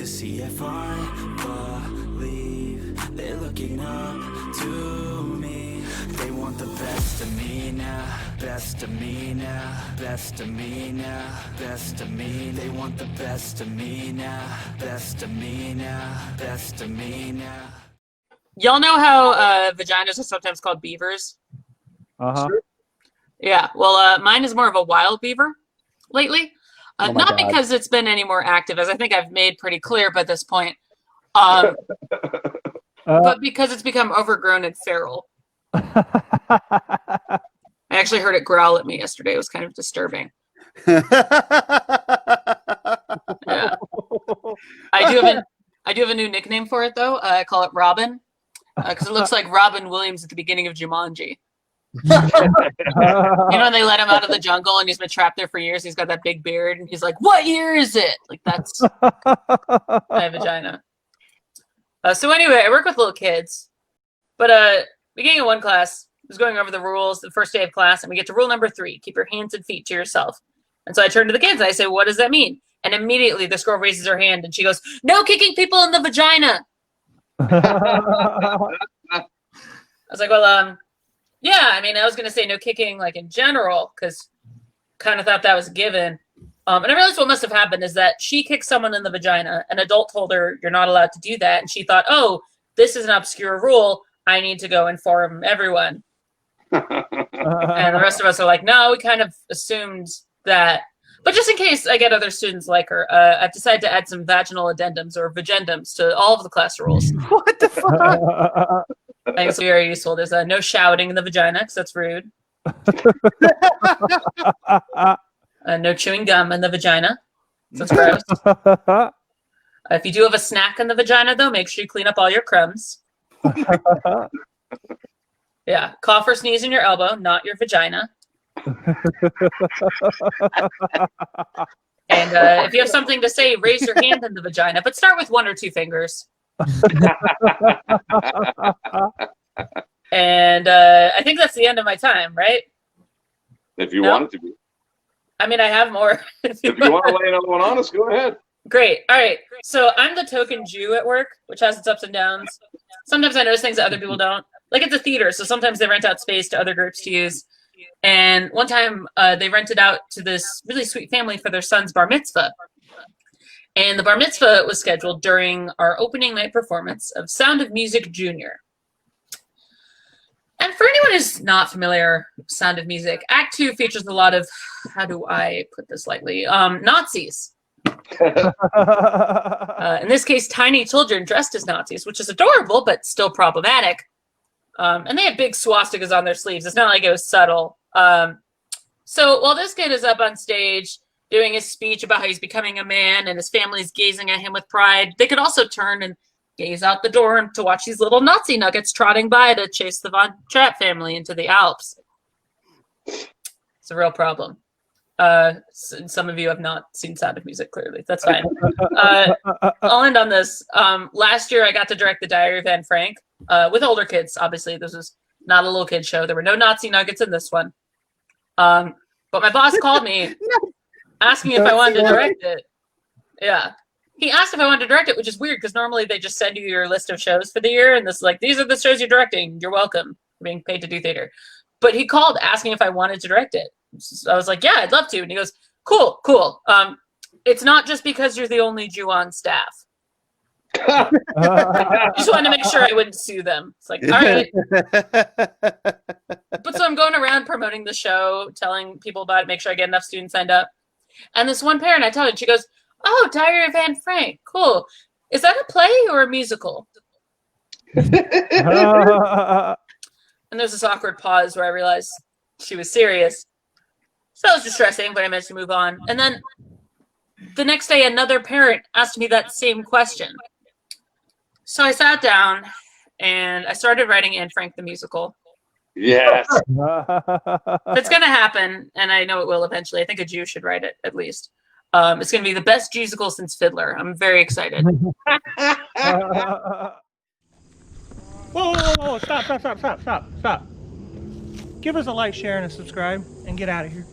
see if I believe they're looking up to me. They want the best of me now, best of me now, best of me now, best of me. They want the best of me now, best of me now, best of me now. Y'all know how vaginas are sometimes called beavers? Sure. Yeah, well, mine is more of a wild beaver lately. Oh my Not God. because it's been any more active, as I think I've made pretty clear by this point, but because it's become overgrown and feral. I actually heard it growl at me yesterday. It was kind of disturbing. Yeah. I do have a new nickname for it, though. I call it Robin, because it looks like Robin Williams at the beginning of Jumanji. You know when they let him out of the jungle and he's been trapped there for years? He's got that big beard and he's like, "What year is it?" Like, that's my vagina. So anyway, I work with little kids, but beginning of one class, I was going over the rules the first day of class, and we get to rule number 3: keep your hands and feet to yourself. And so I turn to the kids and I say, "What does that mean?" And immediately this girl raises her hand and she goes, "No kicking people in the vagina." I was like, well, yeah, I mean, I was going to say no kicking, like, in general, because kind of thought that was a given. And I realized what must have happened is that she kicked someone in the vagina. An adult told her, "You're not allowed to do that." And she thought, "Oh, this is an obscure rule. I need to go inform everyone." And the rest of us are like, "No, we kind of assumed that." But just in case I get other students like her, I've decided to add some vaginal addendums or vagendums to all of the class rules. What the fuck? I think it's very useful. There's no shouting in the vagina, because that's rude. No chewing gum in the vagina. That's gross. If you do have a snack in the vagina, though, make sure you clean up all your crumbs. Yeah, cough or sneeze in your elbow, not your vagina. And if you have something to say, raise your hand in the vagina, but start with 1 or 2 fingers. And I think that's the end of my time, right? If you want it to be. I mean, I have more. If you want to lay another one on us, go ahead. Great. All right. So I'm the token Jew at work, which has its ups and downs. Sometimes I notice things that other people don't. Like, it's a theater, so sometimes they rent out space to other groups to use. And one time they rented out to this really sweet family for their son's bar mitzvah. And the bar mitzvah was scheduled during our opening night performance of Sound of Music Junior. And for anyone who's not familiar with Sound of Music, Act 2 features a lot of, how do I put this lightly, Nazis. In this case, tiny children dressed as Nazis, which is adorable, but still problematic. And they had big swastikas on their sleeves. It's not like it was subtle. So while this kid is up on stage doing his speech about how he's becoming a man and his family's gazing at him with pride, they could also turn and gaze out the door to watch these little Nazi nuggets trotting by to chase the Von Trapp family into the Alps. It's a real problem. Some of you have not seen Sound of Music, clearly. That's fine. I'll end on this. Last year, I got to direct The Diary of Anne Frank with older kids. Obviously, this was not a little kid show. There were no Nazi nuggets in this one. But my boss called me asking if I wanted to direct it. Yeah. He asked if I wanted to direct it, which is weird because normally they just send you your list of shows for the year. And this is like, these are the shows you're directing. You're welcome for being paid to do theater. But he called asking if I wanted to direct it. So I was like, yeah, I'd love to. And he goes, cool. It's not just because you're the only Jew on staff. I just wanted to make sure I wouldn't sue them. It's like, all right. But so I'm going around promoting the show, telling people about it, make sure I get enough students signed up. And this one parent, I tell her, she goes, "Oh, Diary of Anne Frank, cool. Is that a play or a musical?" And there's this awkward pause where I realized she was serious. So that was distressing, but I managed to move on. And then the next day, another parent asked me that same question. So I sat down and I started writing Anne Frank the musical. Yes. It's going to happen, and I know it will eventually. I think a Jew should write it, at least. It's going to be the best musical since Fiddler. I'm very excited. Whoa, stop. Give us a like, share, and a subscribe, and get out of here.